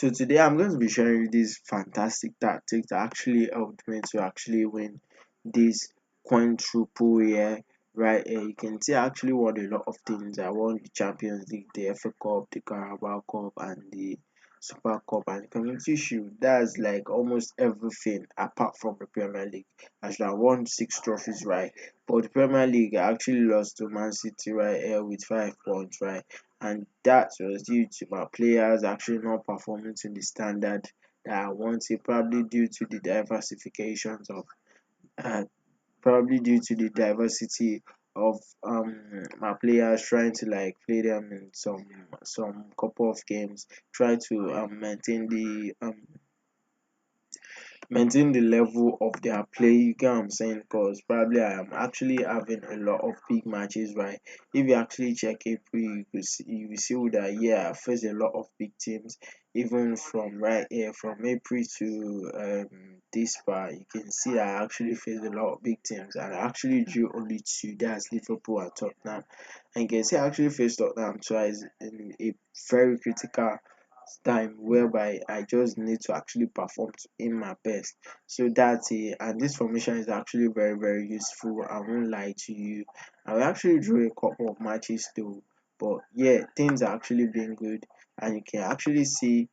So today I'm going to be sharing you these fantastic tactics that actually helped me to actually win this quadruple here. Right here, you can see I actually won a lot of things. I won the Champions League, the FA Cup, the Carabao Cup, and the Super Cup and the Community Shield. That's like almost everything apart from the Premier League. I should have won 6 trophies, right? But the Premier League, I actually lost to Man City right here with 5 points, right? And that was due to my players actually not performing to the standard that I wanted, probably due to the diversifications of uh, probably due to the diversity of my players trying to like play them in some couple of games, try to maintain the level of their play. You get what I'm saying? Because probably I am actually having a lot of big matches, right? If you actually check April, you will see that yeah, I face a lot of big teams. Even from right here, from April to this part, you can see that I actually face a lot of big teams, and I actually drew only two. That's Liverpool and Tottenham. And you can see I actually faced Tottenham twice in a very critical time whereby I just need to actually perform in my best. So that's it. And this formation is actually very useful. I won't lie to you. I will actually drew a couple of matches too. But yeah, things are actually being good, and you can actually see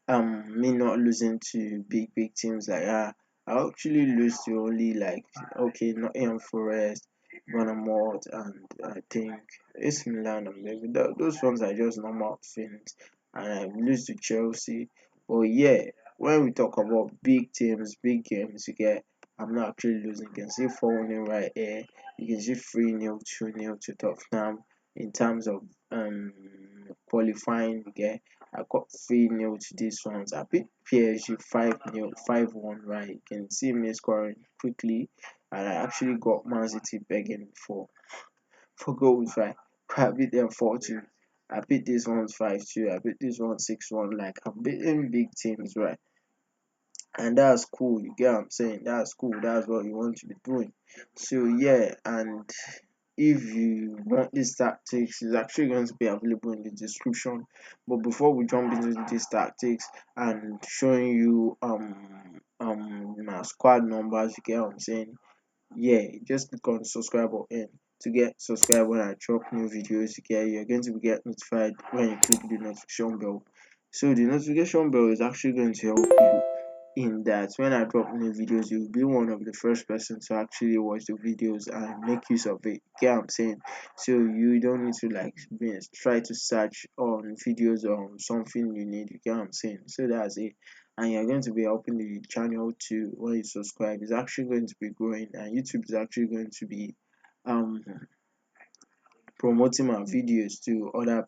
me not losing to big teams like I actually lose to only like okay Nottingham Forest, Bournemouth, and I think AC Milan and maybe those ones are just normal things, and I lose to Chelsea. But yeah, when we talk about big teams, big games, you get I'm not actually losing. You can see 4-0 right here. You can see 3-0, 2-0 to Tottenham in terms of qualifying. You get I got 3-0 to these ones. I beat PSG 5-0, 5-1, right? You can see me scoring quickly, and I actually got Man City begging for goals, right? I beat them 4-2. I beat these ones 5-2. I beat this one 6-1. Like I'm beating big teams, right? And that's cool. You get what I'm saying? That's cool. That's what you want to be doing. So yeah, and if you want these tactics, it's actually going to be available in the description. But before we jump into these tactics and showing you my squad numbers, you get what I'm saying? Yeah, just click on the subscribe button to get subscribed when I drop new videos. You get you're going to get notified when you click the notification bell. So the notification bell is actually going to help you in that when I drop new videos, you'll be one of the first person to actually watch the videos and make use of it. Get what I'm saying? So you don't need to like try to search on videos on something you need. You get what I'm saying? So that's it. And you're going to be helping the channel to when you subscribe. It's actually going to be growing, and YouTube is actually going to be um promoting my videos to other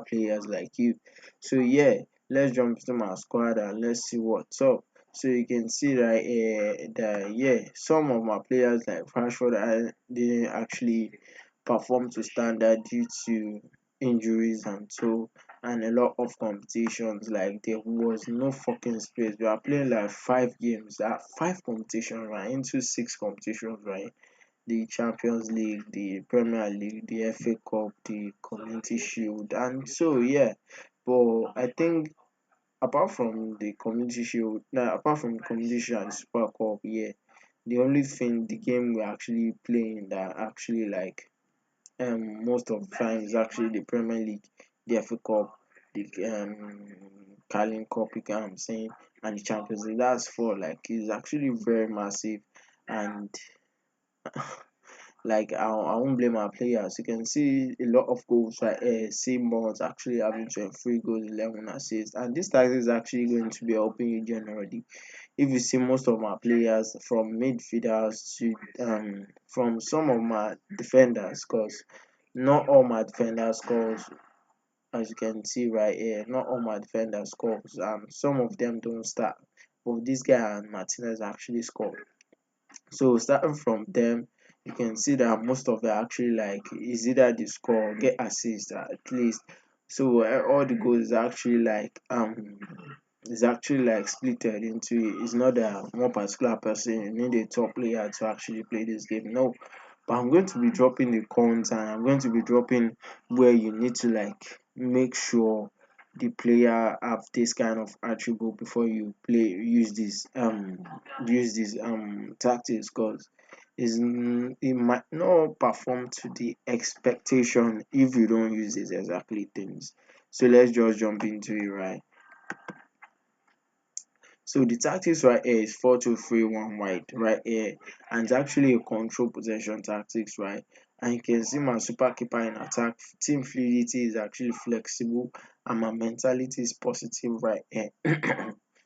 players like you. So yeah, let's jump into my squad and let's see what's up. So you can see right here that yeah, some of my players like Rashford I didn't actually perform to standard due to injuries and so and a lot of competitions like there was no fucking space. We are playing like 5 games, that 5 competitions right into 6 competitions, right? The Champions League, the Premier League, the FA Cup, the Community Shield, and so yeah. But I think apart from the Community Shield, now apart from the Community Shield and Super Cup, yeah, the only thing the game we're actually playing that actually like most of the time is actually the Premier League, the FA Cup, the Carling Cup, you get what I'm saying, and the Champions League. That's for like it's actually very massive and like I won't blame our players. You can see a lot of goals right here. Simon's actually having 23 goals, 11 assists, and this tactic is actually going to be helping you generally. If you see most of my players from midfielders to from some of my defenders, because not all my defenders scores. As you can see right here, not all my defenders scores. Some of them don't start, but this guy and Martinez actually scored. So starting from them, you can see that most of them actually like is either the score, get assist at least. So all the goals is actually like splitted into it's not that one particular person you need a top player to actually play this game. No. But I'm going to be dropping the cons and I'm going to be dropping where you need to like make sure the player have this kind of attribute before you play use these tactics, because it might not perform to the expectation if you don't use these exactly things. So let's just jump into it, right? So the tactics right here is 4-2-3-1 wide right here, and it's actually a control possession tactics, right? And you can see my super keeper in attack. Team fluidity is actually flexible, and my mentality is positive right here.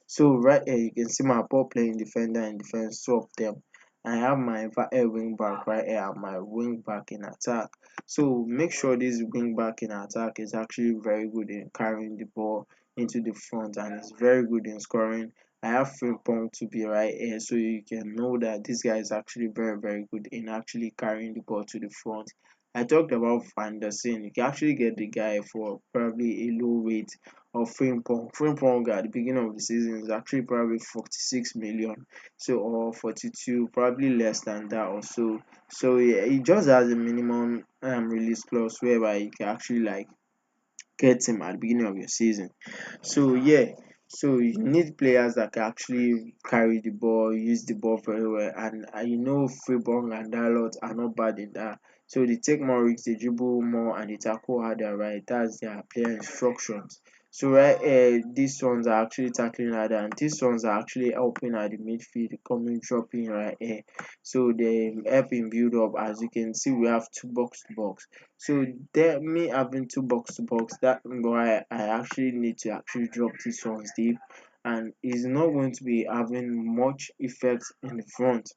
So right here you can see my ball playing defender and defense, two of them. I have my wing back right here and my wing back in attack. So make sure this wing back in attack is actually very good in carrying the ball into the front, and is very good in scoring. I have Frimpong to be right here, so you can know that this guy is actually very good in actually carrying the ball to the front. I talked about Anderson. You can actually get the guy for probably a low rate of Frimpong. Frimpong at the beginning of the season is actually probably 46 million, so or 42, probably less than that or so. So yeah, he just has a minimum release clause whereby you can actually like get him at the beginning of your season. So yeah, so you need players that can actually carry the ball, use the ball very well, and Freeborn and Dalot are not bad in that. So they take more risks, they dribble more, and they tackle harder, right? That's their player instructions. So right here, these ones are actually tackling harder, and these ones are actually helping at the midfield, coming dropping right here. So they help in build up. As you can see, we have two box to box. So there, me having two box to box, that why I actually need to actually drop this ones deep, and it's not going to be having much effect in the front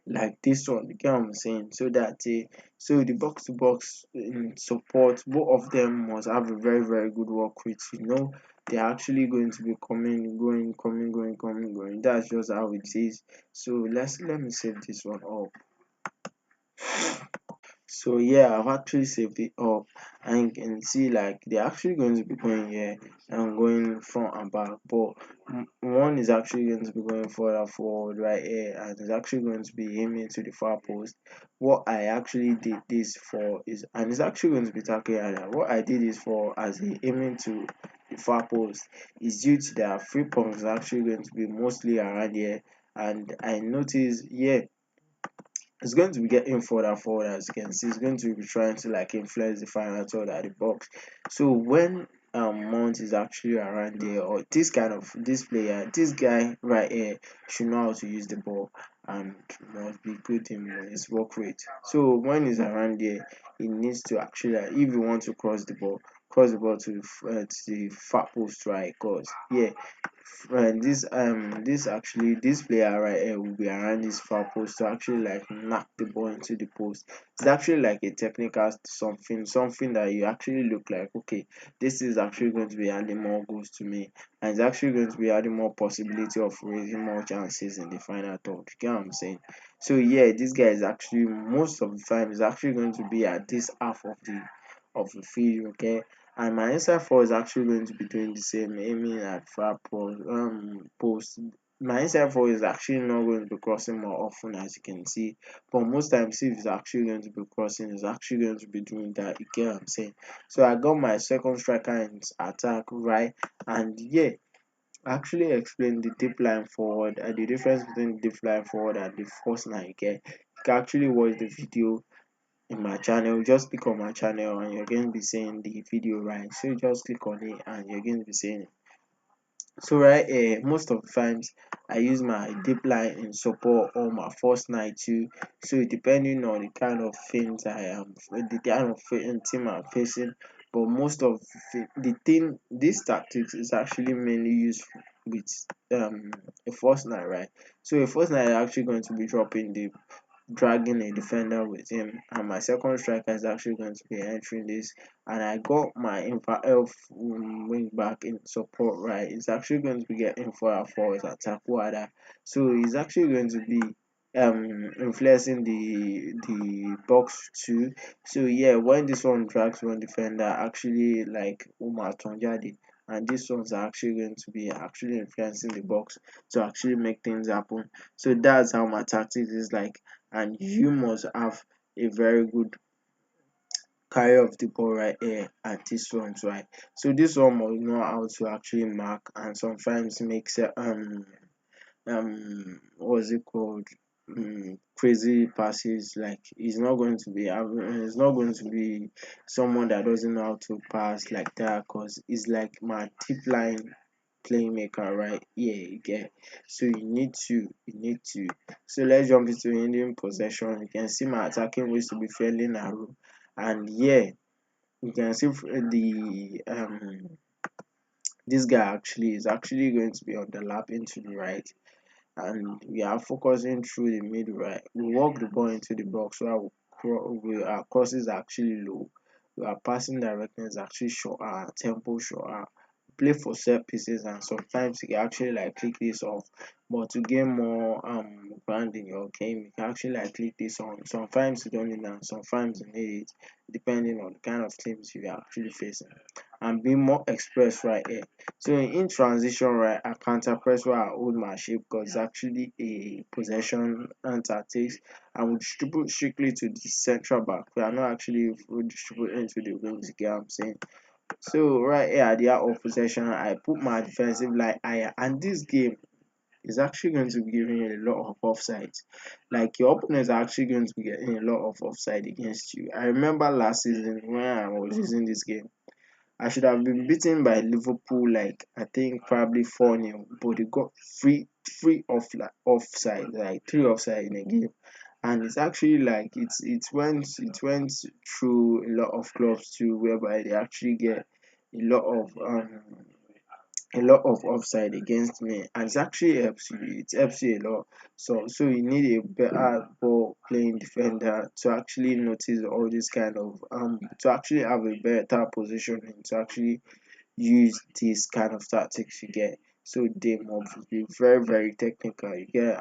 like this one. You get what I'm saying? So that so the box to box in support, both of them must have a very good work rate. They're actually going to be coming, going, coming, going, coming, going. That's just how it is. So let me save this one up. So yeah, I've actually saved it up, and you can see like they're actually going to be going here and going front and back, but one is actually going to be going further forward right here, and is actually going to be aiming to the far post. What I actually did this for is, and it's actually going to be tackling area. What I did is for as the aiming to the far post is due to their free punks actually going to be mostly around here, and I noticed, yeah, it's going to be getting further forward. As you can see, it's going to be trying to like influence the final third at the box. So when Mount is actually around there, or this player, this guy right here should know how to use the ball and must be good in his work rate. So when he's around there, he needs to actually like, if you want to cross the ball to the far post, right? Cause yeah, and this player right here will be around this far post to actually like knock the ball into the post. It's actually like a technical something that you actually look like, okay, this is actually going to be adding more goals to me, and it's actually going to be adding more possibility of raising more chances in the final third. You get what I'm saying? So yeah, this guy is actually most of the time is actually going to be at this half of the field, okay? And my inside four is actually going to be doing the same, aiming at far post. My inside four is actually not going to be crossing more often, as you can see, but most times if it's actually going to be crossing, it's actually going to be doing that. You get what I'm saying? So I got my second striker in attack, right? And yeah, I actually explained the deep line forward and the difference between the deep line forward and the first line. Okay, you can actually watch the video in my channel. Just click on my channel and you're going to be seeing the video, right? So just click on it and you're going to be seeing it. So right here, most of the times I use my deep line in support or my first night too. So depending on the kind of things I am, the kind of team I'm facing, but most of the thing, this tactics is actually mainly used with a first night, right? So a first night is actually going to be dropping the dragging a defender with him, and my second striker is actually going to be entering this, and I got my impact elf wing back in support, right? It's actually going to be getting for his attack wider, so he's actually going to be influencing the box too. So yeah, when this one drags one defender, actually like Umar Tonjadi, and these ones are actually going to be actually influencing the box to actually make things happen. So that's how my tactics is like, and you must have a very good carry of the ball right here at this runs, right? So this one must know how to actually mark and sometimes makes what's it called, crazy passes. Like he's not going to be someone that doesn't know how to pass like that, because he's like my tip line playmaker right here, you get. So you need to so let's jump into Indian possession. You can see my attacking ways to be fairly narrow, and yeah, you can see the this guy actually is actually going to be on the lap into the right, and we are focusing through the middle, right? We walk the ball into the box while our crosses are actually low. Our passing direction is actually short, our tempo short, play for set pieces, and sometimes you can actually like click this off. But to gain more ground in your game, you can actually like click this on. Sometimes you don't need it, and sometimes you need it, depending on the kind of teams you are actually facing. And be more express right here. So in transition, right, I counter press where I hold my shape, because it's actually a possession and tactics. And we distribute strictly to the central back. We are not actually distributing to the wings, you get what I'm saying? So right here at the out of possession, I put my defensive line higher, and this game is actually going to be giving you a lot of offsides. Like your opponents are actually going to be getting a lot of offside against you. I remember last season when I was using this game, I should have been beaten by Liverpool, like I think probably 4-0, but they got three offside, like three offside in a game. And it's actually like it went through a lot of clubs too, whereby they actually get a lot of um a lot of offside against me, and it actually helps you a lot. So you need a better ball playing defender to actually notice all this kind of to actually have a better positioning to actually use these kind of tactics, you get. So they must be very very technical, you get.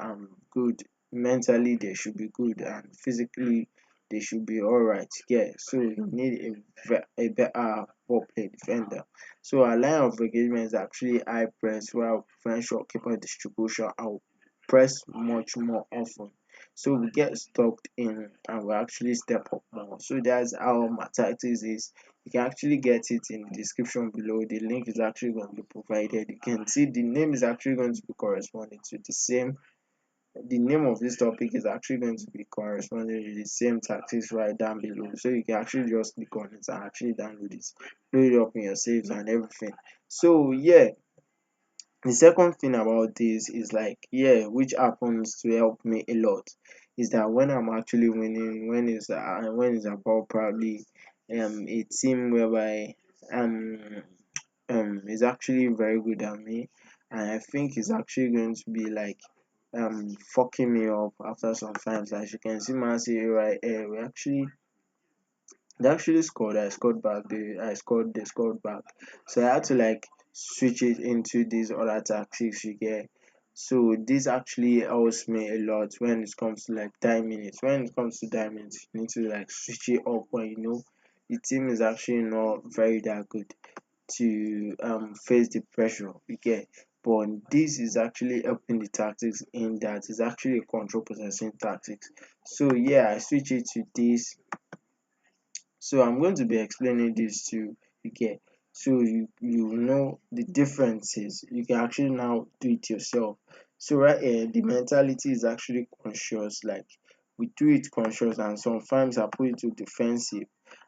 Good mentally, they should be good, and physically they should be all right, you get. So you need a better ball play defender. So our line of engagement is actually high press, while prevent shortkeeper distribution. I'll press much more often, so we get stuck in and we actually step up more. So that's how my tactics is. You can actually get it in the description below. The link is actually going to be provided. You can see the name is actually going to be corresponding to the same. The name of this topic is actually going to be corresponding to the same tactics right down below. So you can actually just click on it and actually download it, load it up in your saves and everything. So yeah, the second thing about this is like, yeah, which happens to help me a lot, is that when I'm actually winning, when it's about probably a team whereby um is actually very good at me, and I think it's actually going to be like fucking me up after some times. As you can see, Man City right here, they actually scored. I scored back. They scored back. So I had to like switch it into these other tactics, you get. So this actually helps me a lot when it comes to like minutes. When it comes to minutes, you need to like switch it up when you know the team is actually not very that good to face the pressure, you get. But this is actually helping the tactics in that it's actually a control possession tactics. So yeah, I switch it to this. So I'm going to be explaining this to you, get. So you know the differences. You can actually now do it yourself. So right here, the mentality is actually conscious. Like we do it conscious, and sometimes I put it to defensive.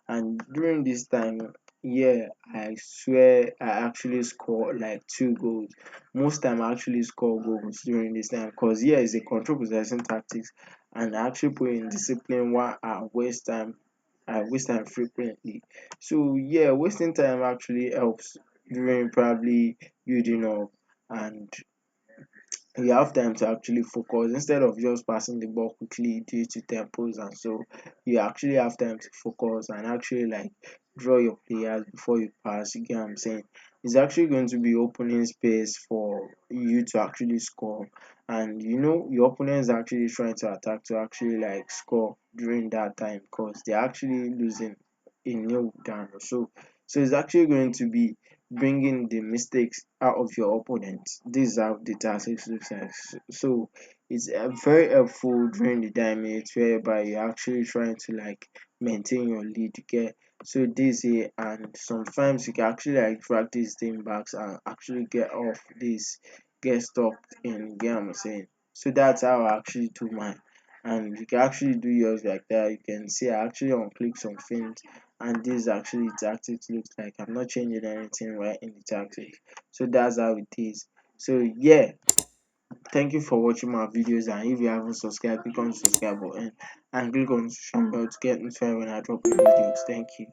And during this time, yeah, I swear I actually score like 2 goals. Most time I actually score goals during this time, because yeah, it's a control possession tactics, and I actually put in discipline while I waste time frequently. So yeah, wasting time actually helps during probably building up, and you have time to actually focus instead of just passing the ball quickly due to tempos, and so you actually have time to focus and actually like draw your players before you pass, you get what I'm saying. It's actually going to be opening space for you to actually score, and you know your opponent is actually trying to attack to actually like score during that time, because they're actually losing a nil down or so. So it's actually going to be bringing the mistakes out of your opponent. These are the tactics looks like. So it's very helpful during the damage, whereby you're actually trying to like maintain your lead. You get. So this here, and sometimes you can actually like drag this thing back and actually get off this, get stuck in, get what I'm saying. So that's how I actually do mine, and you can actually do yours like that. You can see I actually unclick some things, and this actually tactics looks like I'm not changing anything right in the tactics. So that's how it is. So yeah, thank you for watching my videos, and if you haven't subscribed, click on the subscribe button and click on the bell to get notified when I drop new videos. Thank you.